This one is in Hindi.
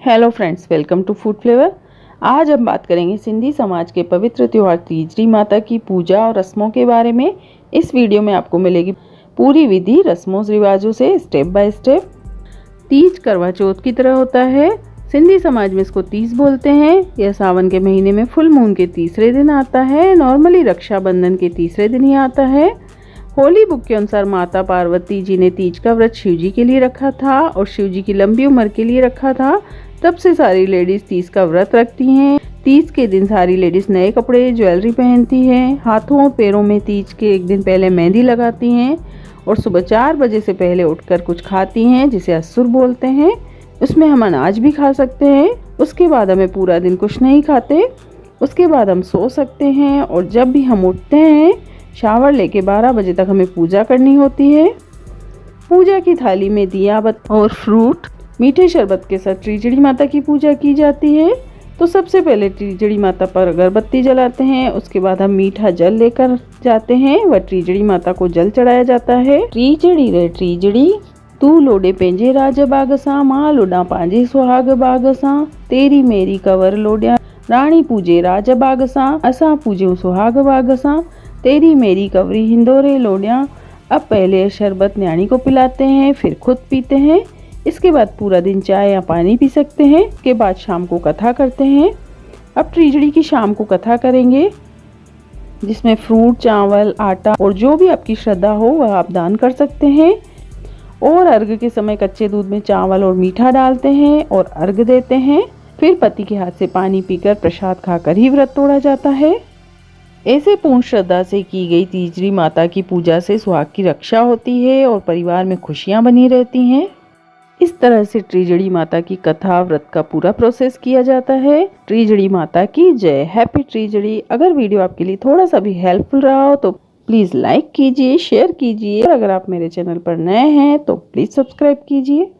Hello friends, welcome to food flavour. आज हम बात करेंगे सिंधी समाज के पवित्र त्योहार तीजड़ी माता की पूजा और रस्मों के बारे में। इस वीडियो में आपको मिलेगी पूरी विधि रस्मों रिवाजों से स्टेप बाय स्टेप। तीज करवा चौथ की तरह होता है। सिंधी समाज में इसको तीज बोलते हैं। यह सावन के महीने में फुल मून के तीसरे दिन आता है। नॉर्मली रक्षाबंधन के तीसरे दिन ही आता है। होली बुक के अनुसार माता पार्वती जी ने तीज का व्रत शिव जी के लिए रखा था और शिव जी की लंबी उम्र के लिए रखा था। तब से सारी लेडीज तीज का व्रत रखती हैं। तीज के दिन सारी लेडीज नए कपड़े ज्वेलरी पहनती हैं। हाथों और पैरों में तीज के एक दिन पहले मेहंदी लगाती हैं और सुबह 4 बजे से पहले उठकर कुछ खाती हैं जिसे असुर बोलते हैं। उसमें हम अनाज भी खा सकते हैं। उसके बाद हमें पूरा दिन कुछ नहीं खाते। उसके बाद हम सो सकते हैं और जब भी हम उठते हैं शावर लेके 12 बजे तक हमें पूजा करनी होती है। पूजा की थाली में दिया बत्ती और फ्रूट मीठे शरबत के साथ त्रिजड़ी माता की पूजा की जाती है। तो सबसे पहले त्रिजड़ी माता पर अगरबत्ती जलाते हैं। उसके बाद हम मीठा जल लेकर जाते हैं व त्रिजड़ी माता को जल चढ़ाया जाता है। त्रिजड़ी रे त्रिजड़ी तू लोडे पेंजे राज बाग सा, मां लोडा पांजे सुहाग बाग सा, तेरी मेरी कवर लोडिया रानी पूजे राज बाग सा, असा पूजे सुहाग बाग सा, तेरी मेरी कवरी हिंदोरे लोडिया। अब पहले शरबत न्याणी को पिलाते हैं, फिर खुद पीते हैं। इसके बाद पूरा दिन चाय या पानी पी सकते हैं। इसके बाद शाम को कथा करते हैं। अब त्रिजड़ी की शाम को कथा करेंगे जिसमें फ्रूट, चावल, आटा और जो भी आपकी श्रद्धा हो वह आप दान कर सकते हैं। और अर्घ के समय कच्चे दूध में चावल और मीठा डालते हैं और अर्घ देते हैं। फिर पति के हाथ से पानी पीकर प्रसाद खाकर ही व्रत तोड़ा जाता है। ऐसे पूर्ण श्रद्धा से की गई तीजड़ी माता की पूजा से सुहाग की रक्षा होती है और परिवार में खुशियां बनी रहती हैं। इस तरह से त्रिजड़ी माता की कथा व्रत का पूरा प्रोसेस किया जाता है। त्रिजड़ी माता की जय। हैप्पी त्रिजड़ी। अगर वीडियो आपके लिए थोड़ा सा भी हेल्पफुल रहा हो तो प्लीज़ लाइक कीजिए, शेयर कीजिए और अगर आप मेरे चैनल पर नए हैं तो प्लीज़ सब्सक्राइब कीजिए।